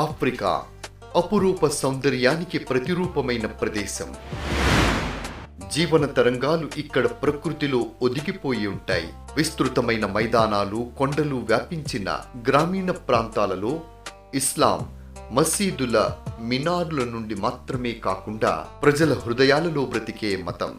Africa అపురూప సౌందర్యానికి ప్రతిరూపమైన ప్రదేశం. జీవన తరంగాలు ఇక్కడ ప్రకృతిలో ఒదిగిపోయి ఉంటాయి. విస్తృతమైన మైదానాలు, కొండలు వ్యాపించిన గ్రామీణ ప్రాంతాలలో ఇస్లాం మసీదుల మినారుల నుండి మాత్రమే కాకుండా ప్రజల హృదయాలలో బ్రతికే మతం.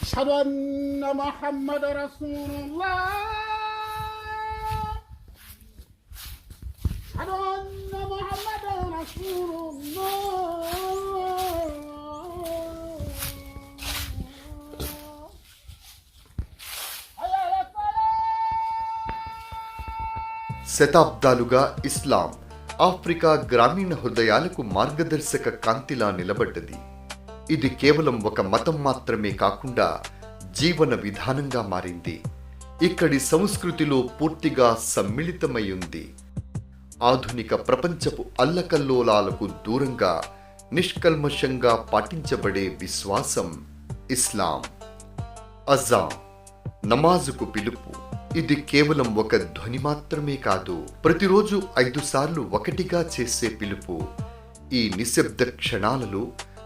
أشهد أن محمد رسول الله. أشهد أن محمد رسول الله. శతాబ్దాలుగా ఇస్లాం ఆఫ్రికా గ్రామీణ హృదయాలకు మార్గదర్శక కాంతిలా నిలబడ్డది. ఇది కేవలం ఒక మతం మాత్రమే కాకుండా జీవన విధానంగా మారింది. ఇక్కడి సంస్కృతిలో పూర్తిగా సమ్మిళితమై ఉంది. ఆధునిక ప్రపంచపు అల్లకల్లోలాలకు దూరంగా నిష్కల్మషంగా పాటించబడే విశ్వాసం ఇస్లాం. అజా, నమాజుకు పిలుపు. ఇది కేవలం ఒక ధ్వని మాత్రమే కాదు, ప్రతిరోజు 5 సార్లు ఒకటిగా చేసే పిలుపు. ఈ నిశ్శబ్ద క్షణాలలో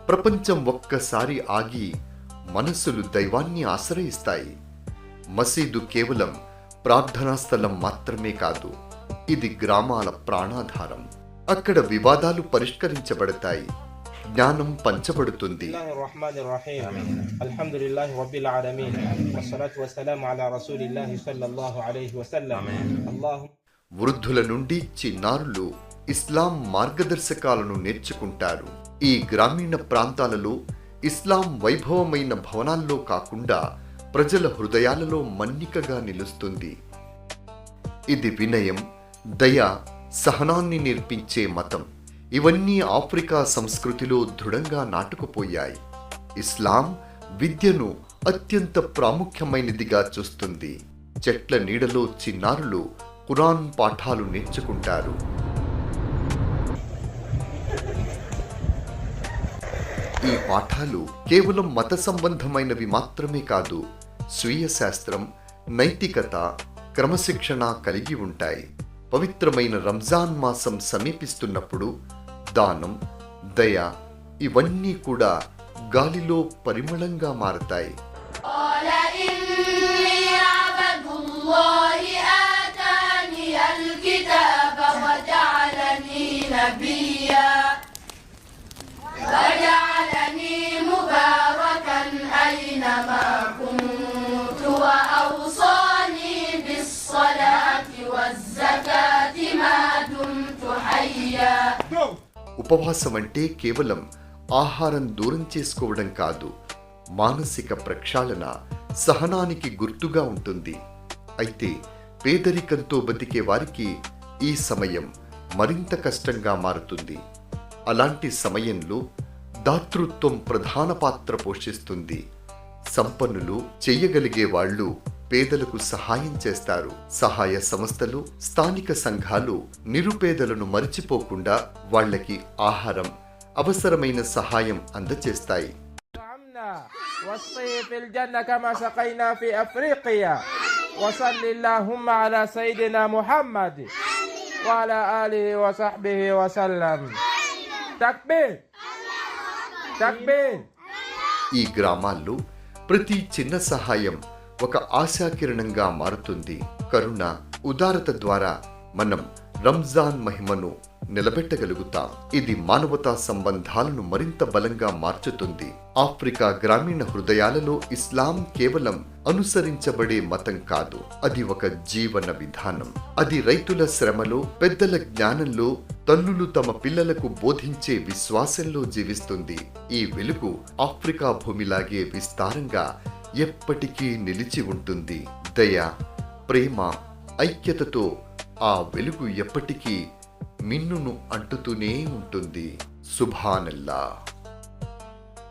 ప్రపంచం ఒక్కసారి ఆగి మనస్సులు దైవాన్ని ఆశ్రయిస్తాయి. మసీదు కేవలం ప్రార్థనా స్థలం మాత్రమే కాదు, ఇది గ్రామాల ప్రాణాధారం. అక్కడ వివాదాలు పరిష్కరించబడతాయి, జ్ఞానం పంచబడుతుంది. వృద్ధుల నుండి చిన్నారులు ఇస్లాం మార్గదర్శకాలను నేర్చుకుంటారు. ఈ గ్రామీణ ప్రాంతాలలో ఇస్లాం వైభవమైన భవనాల్లో కాకుండా ప్రజల హృదయాలలో మన్నికగా నిలుస్తుంది. ఇది వినయం, దయ, సహనాన్ని నేర్పించే మతం. ఇవన్నీ ఆఫ్రికా సంస్కృతిలో దృఢంగా నాటుకుపోయాయి. ఇస్లాం విద్యను అత్యంత ప్రాముఖ్యమైనదిగా చూస్తుంది. చెట్ల నీడలో చిన్నారులు ఖురాన్ పాఠాలు నేర్చుకుంటారు. ఈ పాఠాలు కేవలం మత సంబంధమైనవి మాత్రమే కాదు, స్వీయ శాస్త్రం, నైతికత, క్రమశిక్షణ కలిగి ఉంటాయి. పవిత్రమైన రంజాన్ మాసం సమీపిస్తున్నప్పుడు దానం, దయ ఇవన్నీ కూడా గాలిలో పరిమళంగా మారతాయి. ఉపవాసం అంటే కేవలం ఆహారం దూరం చేసుకోవడం కాదు, మానసిక ప్రక్షాళన, సహనానికి గుర్తుగా ఉంటుంది. అయితే పేదరికంతో బతికే వారికి ఈ సమయం మరింత కష్టంగా మారుతుంది. అలాంటి సమయంలో దాతృత్వం ప్రధాన పాత్ర పోషిస్తుంది. సంపన్నులు, చెయ్యగలిగే వాళ్ళు పేదలకు సహాయం చేస్తారు. సహాయ సంస్థలు, స్థానిక సంఘాలు నిరుపేదలను మరిచిపోకుండా వాళ్ళకి ఆహారం, అవసరమైన సహాయం అందజేస్తాయి. ఈ గ్రామాల్లో ప్రతి చిన్న సహాయం ఒక ఆశాకిరణంగా మారుతుంది. కరుణ, ఉదారత ద్వారా మనం రంజాన్ మహిమను నిలబెట్టగలుగుతాం. ఇది మానవతా సంబంధాలను మరింత బలంగా మార్చుతుంది. ఆఫ్రికా గ్రామీణ హృదయాలలో ఇస్లాం కేవలం అనుసరించబడే మతం కాదు, అది ఒక జీవన విధానం. అది రైతుల శ్రమలో, పెద్దల జ్ఞానంలో, తల్లులు తమ పిల్లలకు బోధించే విశ్వాసంలో జీవిస్తుంది. ఈ వెలుగు ఆఫ్రికా భూమిలాగే విస్తారంగా ఎప్పటికీ నిలిచి ఉంటుంది. దయ, ప్రేమ, ఐక్యతతో ఆ వెలుగు ఎప్పటికీ మిన్నును అంటుతూనే ఉంటుంది. సుబ్హానల్లాహ్.